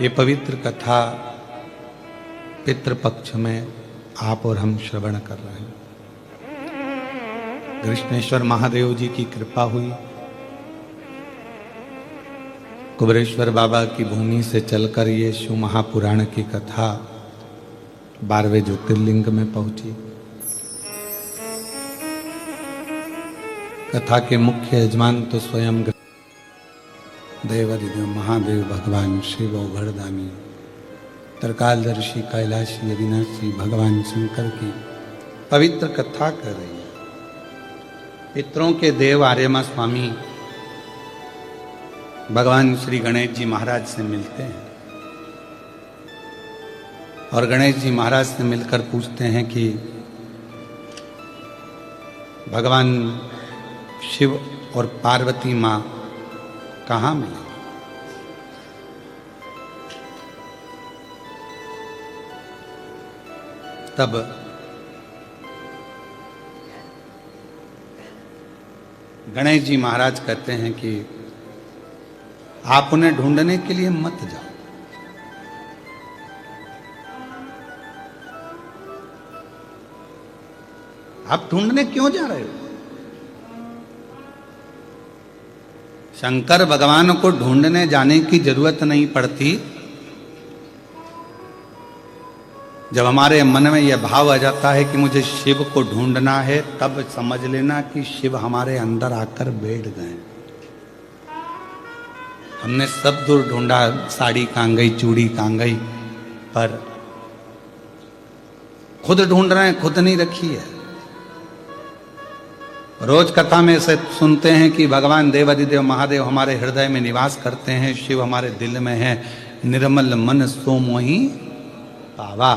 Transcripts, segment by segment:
ये पवित्र कथा पितृपक्ष में आप और हम श्रवण कर रहे हैं। कृष्णेश्वर महादेव जी की कृपा हुई, कुबेरेश्वर बाबा की भूमि से चलकर ये शिव महापुराण की कथा 12वें ज्योतिर्लिंग में पहुंची। कथा के मुख्य यजमान तो स्वयं देवादिदेव महादेव भगवान शिव औघड़दानी त्रिकालदर्शी कैलाशी अविनाशी भगवान शंकर की पवित्र कथा कर रही है। पितरों के देव आर्यमा स्वामी भगवान श्री गणेश जी महाराज से मिलते हैं और गणेश जी महाराज से मिलकर पूछते हैं कि भगवान शिव और पार्वती माँ कहाँ मिले। तब गणेश जी महाराज कहते हैं कि आप उन्हें ढूंढने के लिए मत जाओ, आप ढूंढने क्यों जा रहे हो। शंकर भगवान को ढूंढने जाने की जरूरत नहीं पड़ती। जब हमारे मन में यह भाव आ जाता है कि मुझे शिव को ढूंढना है, तब समझ लेना कि शिव हमारे अंदर आकर बैठ गए। हमने सब दूर ढूंढा, साड़ी कहाँ गई, चूड़ी कहाँ गई, पर खुद ढूंढ रहे हैं, खुद नहीं रखी है। रोज कथा में से सुनते हैं कि भगवान देवादिदेव महादेव हमारे हृदय में निवास करते हैं, शिव हमारे दिल में है, निर्मल मन सो मोहि पावा।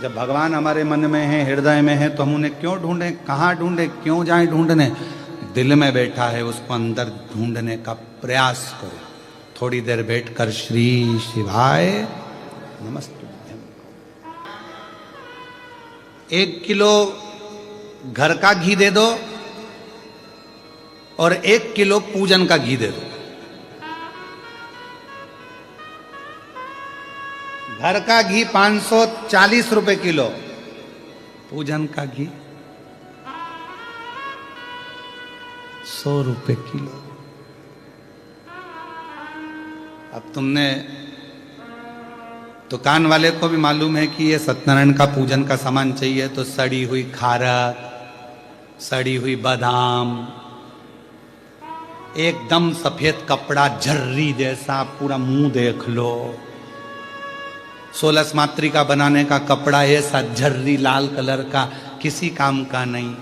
जब भगवान हमारे मन में है, हृदय में है, तो हम उन्हें क्यों ढूंढें, कहाँ ढूंढें, क्यों जाएं ढूंढने। दिल में बैठा है, उसको अंदर ढूंढने का प्रयास करो। थोड़ी देर बैठकर श्री शिवाय नमस्तुभ्यम। 1 किलो घर का घी दे दो और 1 किलो पूजन का घी दे दो। घर का घी 540 रुपए किलो, पूजन का घी 100 रुपए किलो। अब तुमने दुकान वाले को भी मालूम है कि ये सत्यनारायण का पूजन का सामान चाहिए, तो सड़ी हुई खारक, सड़ी हुई बादाम, एकदम सफेद कपड़ा झर्री जैसा, पूरा मुंह देख लो। 16 मातृका बनाने का कपड़ा ऐसा झर्री लाल कलर का, किसी काम का नहीं।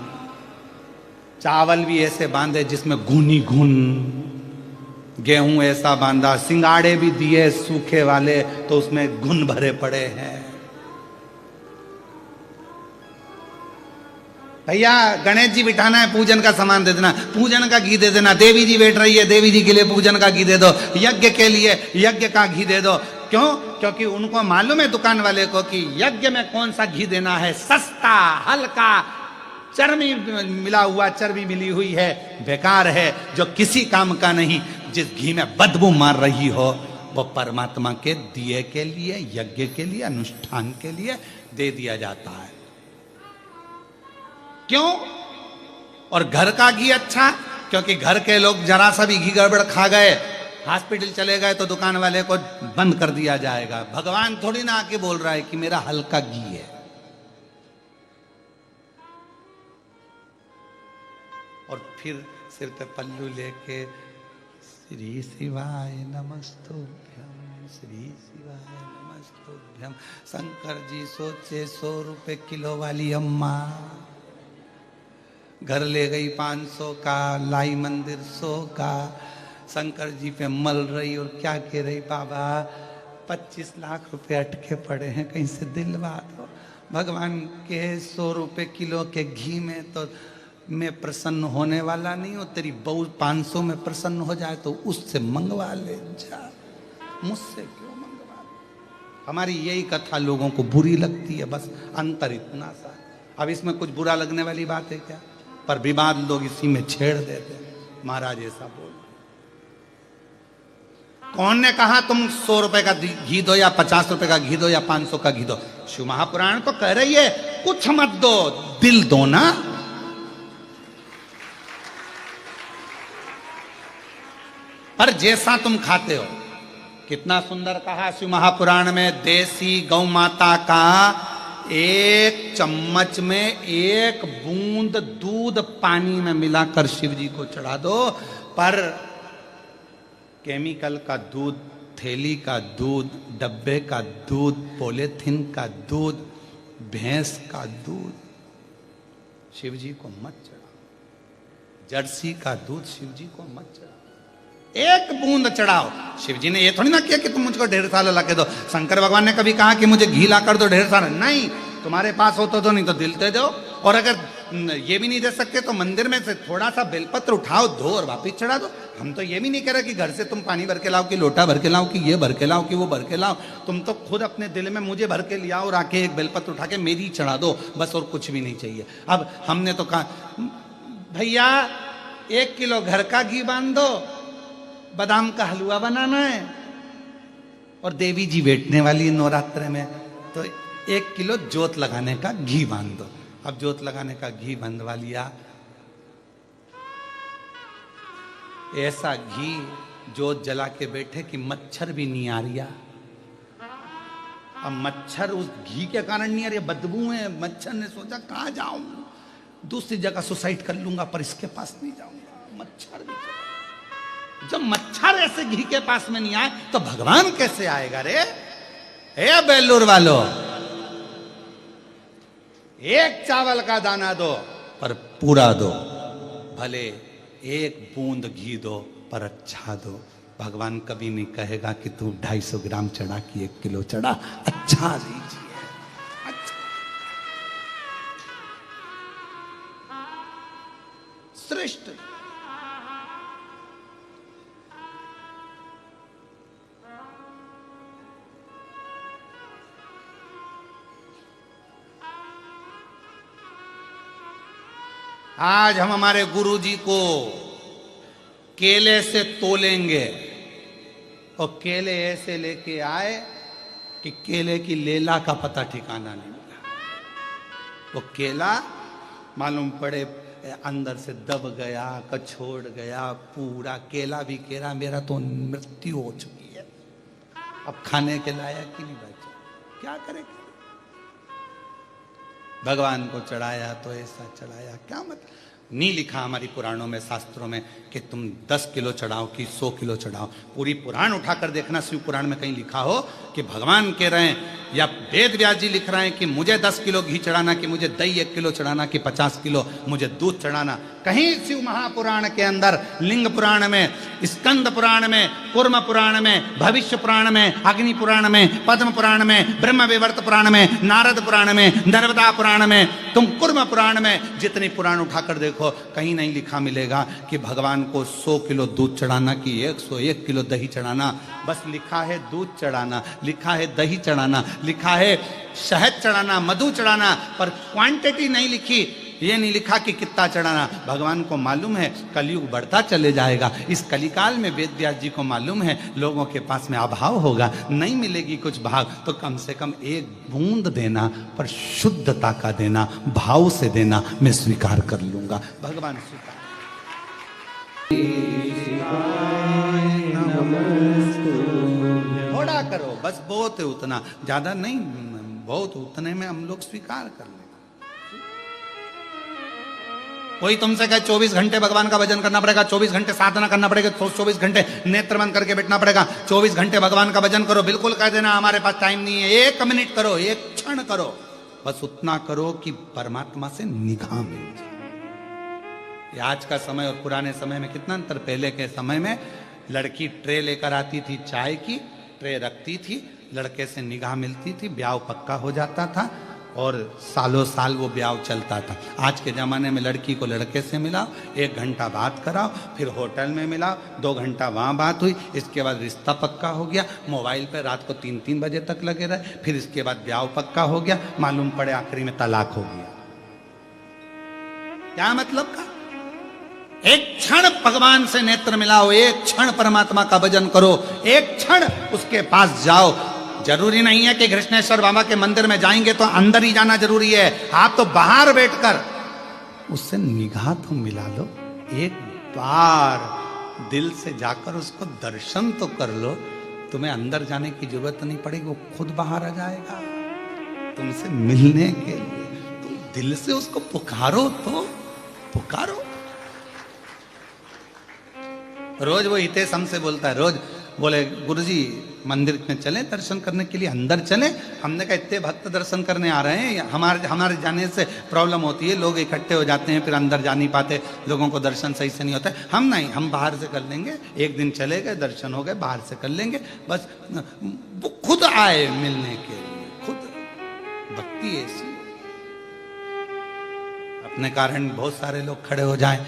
चावल भी ऐसे बांधे जिसमें घुनी घुन, गेहूं ऐसा बांधा, सिंगाड़े भी दिए सूखे वाले तो उसमें घुन भरे पड़े हैं। भैया गणेश जी बिठाना है, पूजन का सामान दे देना, पूजन का घी दे देना। देवी जी बैठ रही है, देवी जी के लिए पूजन का घी दे दो। यज्ञ के लिए यज्ञ का घी दे दो। क्यों? क्योंकि उनको मालूम है दुकान वाले को कि यज्ञ में कौन सा घी देना है, सस्ता, हल्का, चर्बी मिला हुआ, चर्बी मिली हुई है, बेकार है, जो किसी काम का नहीं। जिस घी में बदबू मार रही हो, वो परमात्मा के दिए के लिए, यज्ञ के लिए, अनुष्ठान के लिए दे दिया जाता है। क्यों? और घर का घी अच्छा, क्योंकि घर के लोग जरा सा भी घी गड़बड़ खा गए, हॉस्पिटल चले गए, तो दुकान वाले को बंद कर दिया जाएगा। भगवान थोड़ी ना आके बोल रहा है कि मेरा हल्का घी है। और फिर सिर पे पल्लू लेके श्री शिवाय नमस्तुभ्यम, श्री शिवाय नमस्तुभ्यम। शंकर जी सोचे 100 रुपए किलो वाली अम्मा घर ले गई 500 का, लाई मंदिर 100 का। शंकर जी पे मल रही और क्या कह रही, बाबा 25 लाख रुपए अटके पड़े हैं, कहीं से दिलवा दो। भगवान के 100 रुपए किलो के घी में तो मैं प्रसन्न होने वाला नहीं हूं। तेरी बहू 500 में प्रसन्न हो जाए तो उससे मंगवा ले जा, मुझसे क्यों मंगवा ले। हमारी यही कथा लोगों को बुरी लगती है, बस अंतर इतना सा। अब इसमें कुछ बुरा लगने वाली बात है क्या? पर विवाद लोग इसी में छेड़ देते हैं। महाराज ऐसा बोल, कौन ने कहा तुम 100 रुपए का घी दो या 50 रुपए का घी दो या 500 का घी दो? शिव महापुराण तो कह रही है कुछ मत दो, दिल दो ना। पर जैसा तुम खाते हो, कितना सुंदर कहा शिव महापुराण में, देसी गौ माता का 1 चम्मच में 1 बूंद दूध पानी में मिलाकर शिव जी को चढ़ा दो। पर केमिकल का दूध, थैली का दूध, डब्बे का दूध, पॉलीथिन का दूध, भैंस का दूध शिव जी को मत चढ़ाओ। जर्सी का दूध शिव जी को मत चढ़ाओ। 1 बूंद चढ़ाओ। शिव जी ने ये थोड़ी ना किया कि तुम मुझको ढेर सारा ला के दो। शंकर भगवान ने कभी कहा कि मुझे घी ला कर दो ढेर सारा? नहीं, तुम्हारे पास हो तो नहीं तो दिल दे दो। और अगर ये भी नहीं दे सकते तो मंदिर में से थोड़ा सा बेलपत्र उठाओ, धो और वापिस चढ़ा दो। हम तो ये भी नहीं कह रहे कि घर से तुम पानी भर के लाओ, कि लोटा भर के लाओ, कि ये भर के लाओ, कि वो भर के लाओ। तुम तो खुद अपने दिल में मुझे भर के लियाओ और आके एक बेलपत्र उठा के मेरी चढ़ा दो, बस, और कुछ भी नहीं चाहिए। अब हमने तो कहा भैया 1 किलो घर का घी बांध दो, बादाम का हलवा बनाना है, और देवी जी बैठने वाली है नवरात्र में, तो 1 किलो जोत लगाने का घी बांध दो। अब जोत लगाने का घी बंधवा लिया। ऐसा घी जोत जला के बैठे कि मच्छर भी नहीं आ रहा। अब मच्छर उस घी के कारण नहीं आ रही, बदबू है। मच्छर ने सोचा कहां जाऊं, दूसरी जगह सुसाइड कर लूंगा, पर इसके पास नहीं जाऊंगा। मच्छर भी चला। जब मच्छर ऐसे घी के पास में नहीं आए तो भगवान कैसे आएगा रे? हे बेलूर वालों, 1 चावल का दाना दो पर पूरा दो, भले 1 बूंद घी दो पर अच्छा दो। भगवान कभी नहीं कहेगा कि तू 250 ग्राम चढ़ा कि 1 किलो चढ़ा, अच्छा दीजिए, अच्छा। श्रेष्ठ। आज हम हमारे गुरुजी को केले से तोलेंगे, और केले ऐसे लेके आए कि केले की लेला का पता ठिकाना नहीं मिला। वो केला मालूम पड़े अंदर से दब गया, कछोड़ गया, पूरा केला भी केला, मेरा तो मृत्यु हो चुकी है, अब खाने के लायक ही नहीं बचा, क्या करें? भगवान को चढ़ाया तो ऐसा चढ़ाया, क्या मतलब? नहीं लिखा हमारी पुराणों में, शास्त्रों में कि तुम 10 किलो चढ़ाओ कि 100 किलो चढ़ाओ। पूरी पुराण उठाकर देखना, शिव पुराण में कहीं लिखा हो कि भगवान कह रहे हैं या वेद व्यास जी लिख रहे हैं कि मुझे 10 किलो घी चढ़ाना, कि मुझे दही 1 किलो चढ़ाना, कि 50 किलो मुझे दूध चढ़ाना। कहीं शिव महापुराण के अंदर, लिंग पुराण में, स्कंद पुराण में, कूर्म पुराण में, भविष्य पुराण में, अग्नि पुराण में, पद्म पुराण में, ब्रह्म विवर्त पुराण में, नारद पुराण में, नर्मदा पुराण में, तुम कूर्म पुराण में जितनी पुराण उठाकर देखो, कहीं नहीं लिखा मिलेगा कि भगवान को 100 किलो दूध चढ़ाना, कि 101 किलो दही चढ़ाना। बस लिखा है दूध चढ़ाना, लिखा है दही चढ़ाना, लिखा है शहद चढ़ाना, मधु चढ़ाना, पर क्वांटिटी नहीं लिखी। ये नहीं लिखा कि कितना चढ़ाना। भगवान को मालूम है कलयुग बढ़ता चले जाएगा, इस कलिकाल में वेद व्यास जी को मालूम है लोगों के पास में अभाव होगा, नहीं मिलेगी कुछ भाग, तो कम से कम 1 बूंद देना, पर शुद्धता का देना, भाव से देना, मैं स्वीकार कर लूंगा। भगवान स्वीकार। थोड़ा करो बस, बहुत है उतना, ज्यादा नहीं, बहुत उतने में हम लोग स्वीकार कर लें। कोई तुमसे कहे 24 घंटे भगवान का भजन करना पड़ेगा, 24 घंटे साधना करना पड़ेगा, 24 घंटे नेत्र बंद करके बैठना पड़ेगा, 24 घंटे भगवान का भजन करो, बिल्कुल कह देना हमारे पास टाइम नहीं है। 1 मिनट करो, 1 क्षण करो, बस उतना करो कि परमात्मा से निगाह मिल जाए। आज का समय और पुराने समय में कितना अंतर। पहले के समय में लड़की ट्रे लेकर आती थी, चाय की ट्रे रखती थी, लड़के से निगाह मिलती थी, ब्याह पक्का हो जाता था, और सालों साल वो ब्याह चलता था। आज के ज़माने में लड़की को लड़के से मिलाओ, 1 घंटा बात कराओ, फिर होटल में मिलाओ, 2 घंटा वहाँ बात हुई, इसके बाद रिश्ता पक्का हो गया, मोबाइल पे रात को 3-3 बजे तक लगे रहे, फिर इसके बाद ब्याह पक्का हो गया, मालूम पड़े आखिरी में तलाक हो गया। क्या मतलब का? एक क्षण भगवान से नेत्र मिलाओ, एक क्षण परमात्मा का भजन करो, एक क्षण उसके पास जाओ। जरूरी नहीं है कि कृष्णेश्वर बाबा के मंदिर में जाएंगे तो अंदर ही जाना जरूरी है। आप तो बाहर बैठकर उससे निगाह तो मिला लो, एक बार दिल से जाकर उसको दर्शन तो कर लो। तुम्हें अंदर जाने की जरूरत नहीं पड़ेगी, वो खुद बाहर आ जाएगा तुमसे मिलने के लिए। तुम दिल से उसको पुकारो तो पुकारो। रोज वो हितेश हमसे बोलता है, रोज बोले गुरुजी मंदिर में चलें दर्शन करने के लिए, अंदर चलें। हमने कहा इतने भक्त दर्शन करने आ रहे हैं, हमारे जाने से प्रॉब्लम होती है, लोग इकट्ठे हो जाते हैं फिर अंदर जा नहीं पाते, लोगों को दर्शन सही से नहीं होता है। हम नहीं, हम बाहर से कर लेंगे, एक दिन चले गए दर्शन हो गए, बाहर से कर लेंगे बस। वो खुद आए मिलने के लिए, खुद। भक्ति ऐसी, अपने कारण बहुत सारे लोग खड़े हो जाएं,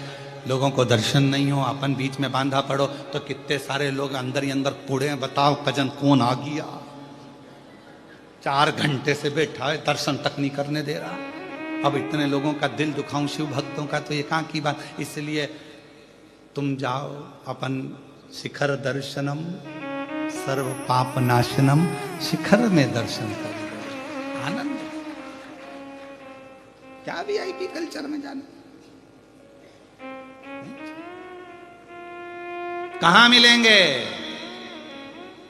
लोगों को दर्शन नहीं हो, अपन बीच में बांधा पड़ो तो कितने सारे लोग अंदर ही अंदर पूड़े, बताओ कजन कौन आ गया, 4 घंटे से बैठा है, दर्शन तक नहीं करने दे रहा। अब इतने लोगों का दिल दुखाऊं शिव भक्तों का, तो ये कहाँ की बात। इसलिए तुम जाओ अपन शिखर दर्शनम सर्व पाप नाशनम, शिखर में दर्शन करो, आनंद। क्या VIP कल्चर में जाना। कहां मिलेंगे।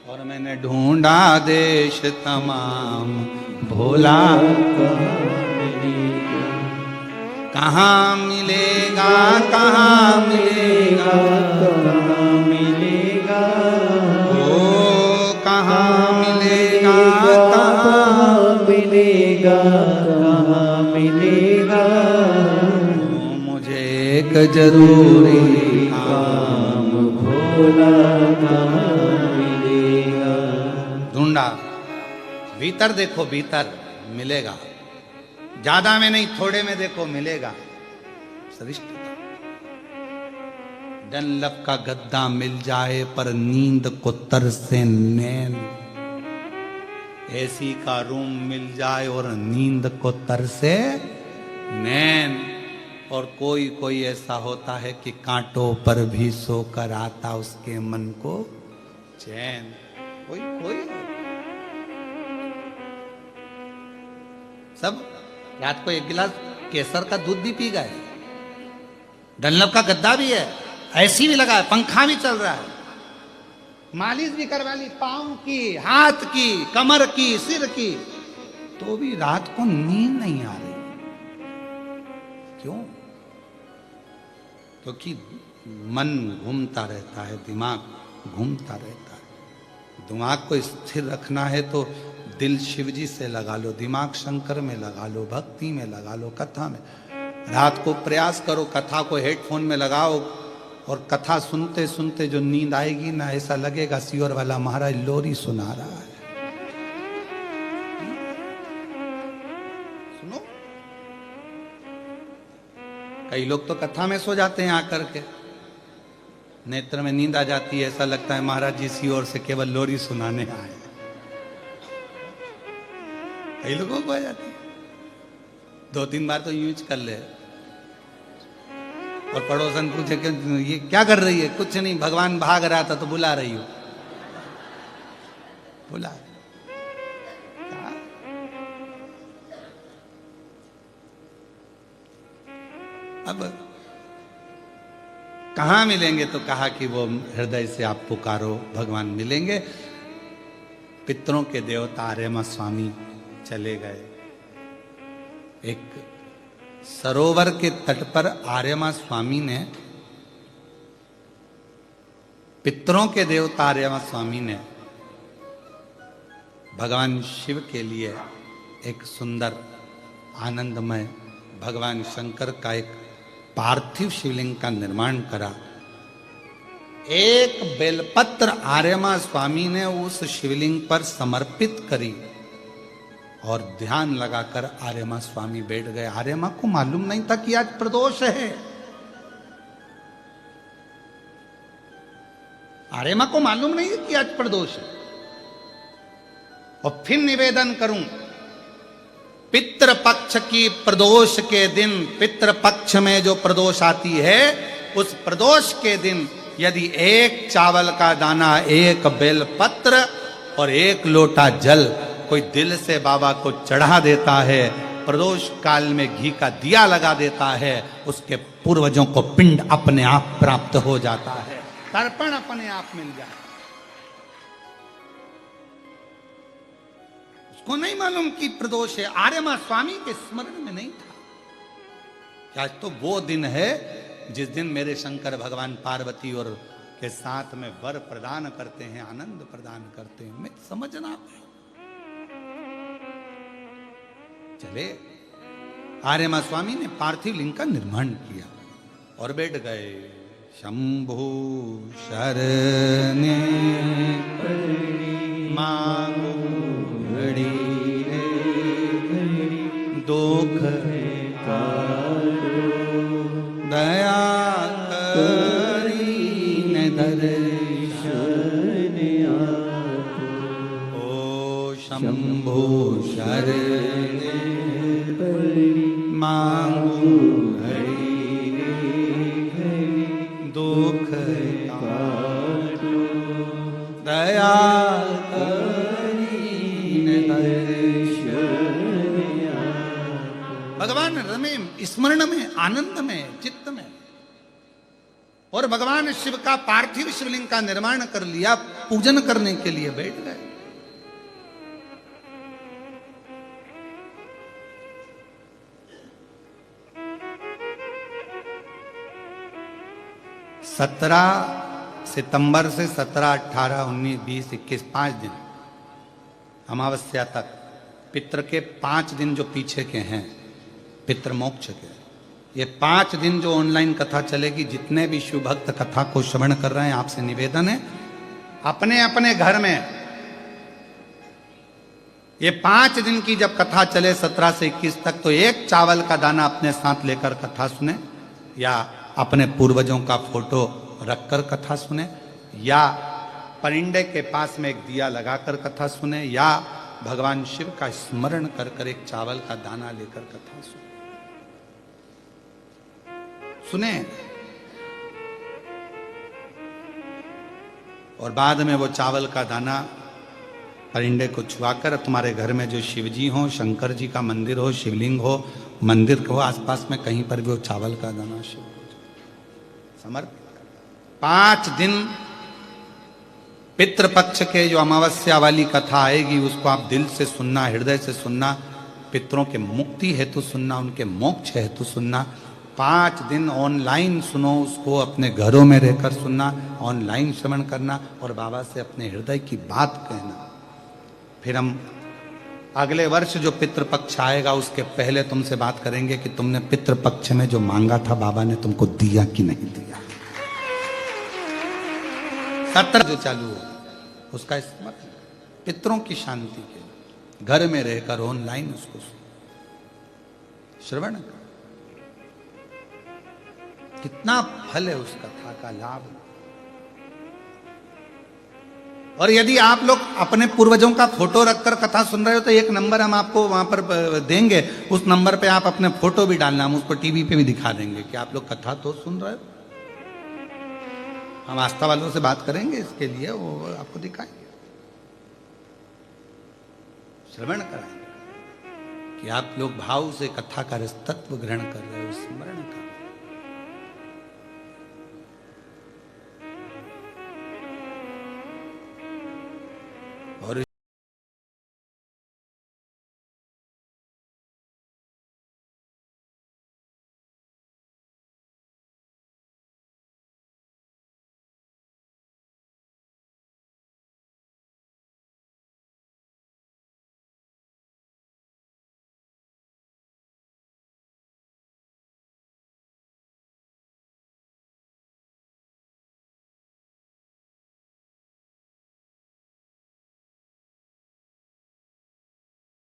और मैंने ढूंढा देश तमाम भोला कहां मिलेगा, कहां मिलेगा, कहां मिलेगा, ओ कहां मिलेगा, कहां मिलेगा, कहां मिलेगा, मुझे एक जरूरी काम भोला कहां मिलेगा। ढूंढा, भीतर देखो, भीतर मिलेगा, ज्यादा में नहीं थोड़े में देखो मिलेगा। सरिष्ठता। डनलप का गद्दा मिल जाए पर नींद को तरसे नैन, एसी का रूम मिल जाए और नींद को तरसे नैन। और कोई कोई ऐसा होता है कि कांटों पर भी सोकर आता उसके मन को चैन। कोई कोई सब रात को 1 गिलास केसर का दूध भी पी गए। डनलप का गद्दा भी है, ऐसी भी लगा है, पंखा भी चल रहा है, मालिश भी करवा ली, पांव की, हाथ की, कमर की, सिर की, तो भी रात को नींद नहीं आ रही। क्यों? क्योंकि मन घूमता रहता है, दिमाग घूमता रहता है। दिमाग को स्थिर रखना है तो दिल शिवजी से लगा लो, दिमाग शंकर में लगा लो, भक्ति में लगा लो, कथा में। रात को प्रयास करो, कथा को हेडफोन में लगाओ और कथा सुनते सुनते जो नींद आएगी ना, ऐसा लगेगा सियोर वाला महाराज लोरी सुना रहा है। सुनो, कई लोग तो कथा में सो जाते हैं आकर के, नेत्र में नींद आ जाती है, ऐसा लगता है महाराज जी सियोर से केवल लोरी सुनाने आए। कई लोगों को आ जाती है, 2-3 बार तो यूज कर ले। और पड़ोसन पूछे कि ये क्या कर रही है, कुछ नहीं, भगवान भाग रहा था तो बुला रही हो। बुला क्या? अब कहां मिलेंगे, तो कहा कि वो हृदय से आप पुकारो, भगवान मिलेंगे। पितरों के देवता आर्यमा स्वामी चले गए। एक सरोवर के तट पर आर्यमा स्वामी ने, पितरों के देवता आर्यमा स्वामी ने भगवान शिव के लिए एक सुंदर आनंदमय भगवान शंकर का एक पार्थिव शिवलिंग का निर्माण करा। एक बेलपत्र आर्यमा स्वामी ने उस शिवलिंग पर समर्पित करी और ध्यान लगाकर आर्यमा स्वामी बैठ गए। आर्यमा को मालूम नहीं था कि आज प्रदोष है। आर्यमा को मालूम नहीं है कि आज प्रदोष है। और फिर निवेदन करूं, पितृपक्ष की प्रदोष के दिन, पितृपक्ष में जो प्रदोष आती है उस प्रदोष के दिन यदि एक चावल का दाना, एक बेलपत्र और एक लोटा जल कोई दिल से बाबा को चढ़ा देता है, प्रदोष काल में घी का दिया लगा देता है, उसके पूर्वजों को पिंड अपने आप प्राप्त हो जाता है, तर्पण अपने आप मिल जाता है। उसको नहीं मालूम कि प्रदोष है, आर्यमा स्वामी के स्मरण में नहीं था कि आज तो वो दिन है जिस दिन मेरे शंकर भगवान पार्वती और के साथ में वर प्रदान करते हैं, आनंद प्रदान करते हैं। मैं समझना चले, आर्यमा स्वामी ने पार्थिव लिंग का निर्माण किया और बैठ गए। शंभु शरणे मांगो घड़ी दुख दया करी दर्शन ओ शंभु शरणे मांगो घड़ी दुख दया भगवान रमे स्मरण में, आनंद में, चित्त में। और भगवान शिव का पार्थिव शिवलिंग का निर्माण कर लिया, पूजन करने के लिए बैठ गए। सितंबर से 17, 18, 19, 20, 21 5 दिन अमावस्या तक, पितृ के 5 दिन जो पीछे के हैं, पितृ मोक्ष के, ये 5 दिन जो ऑनलाइन कथा चलेगी, जितने भी शिव भक्त कथा को श्रवण कर रहे हैं, आपसे निवेदन है अपने अपने घर में ये 5 दिन की जब कथा चले 17 से 21 तक, तो एक चावल का दाना अपने साथ लेकर कथा सुने, या अपने पूर्वजों का फोटो रखकर कथा सुने, या परिंदे के पास में एक दिया लगाकर कथा सुने, या भगवान शिव का स्मरण कर कर एक चावल का दाना लेकर कथा सुने। और बाद में वो चावल का दाना परिंदे को छुआकर तुम्हारे घर में जो शिव जी हो, शंकर जी का मंदिर हो, शिवलिंग हो, मंदिर को आसपास में कहीं पर भी वो चावल का दाना शिव समर्पित। 5 दिन पितृपक्ष के जो अमावस्या वाली कथा आएगी, उसको आप दिल से सुनना, हृदय से सुनना, पितरों के मुक्ति हेतु सुनना, उनके मोक्ष हेतु सुनना। 5 दिन ऑनलाइन सुनो, उसको अपने घरों में रहकर सुनना, ऑनलाइन श्रवण करना और बाबा से अपने हृदय की बात कहना। फिर हम अगले वर्ष जो पितृपक्ष आएगा, उसके पहले तुमसे बात करेंगे कि तुमने पितृपक्ष में जो मांगा था, बाबा ने तुमको दिया कि नहीं दिया। 17 जो चालू हो, उसका स्मरण, पितरों की शांति के लिए घर में रहकर ऑनलाइन उसको श्रवण कर। कितना फल है उस कथा का, लाभ। और यदि आप लोग अपने पूर्वजों का फोटो रखकर कथा सुन रहे हो, तो एक नंबर हम आपको वहां पर देंगे, उस नंबर पे आप अपने फोटो भी डालना, हम उसको टीवी पे भी दिखा देंगे कि आप लोग कथा तो सुन रहे हो। हम आस्था वालों से बात करेंगे इसके लिए, वो आपको दिखाएंगे, श्रवण कराएंगे कि आप लोग भाव से कथा का तत्व ग्रहण कर रहे हो, स्मरण कर रहे हो।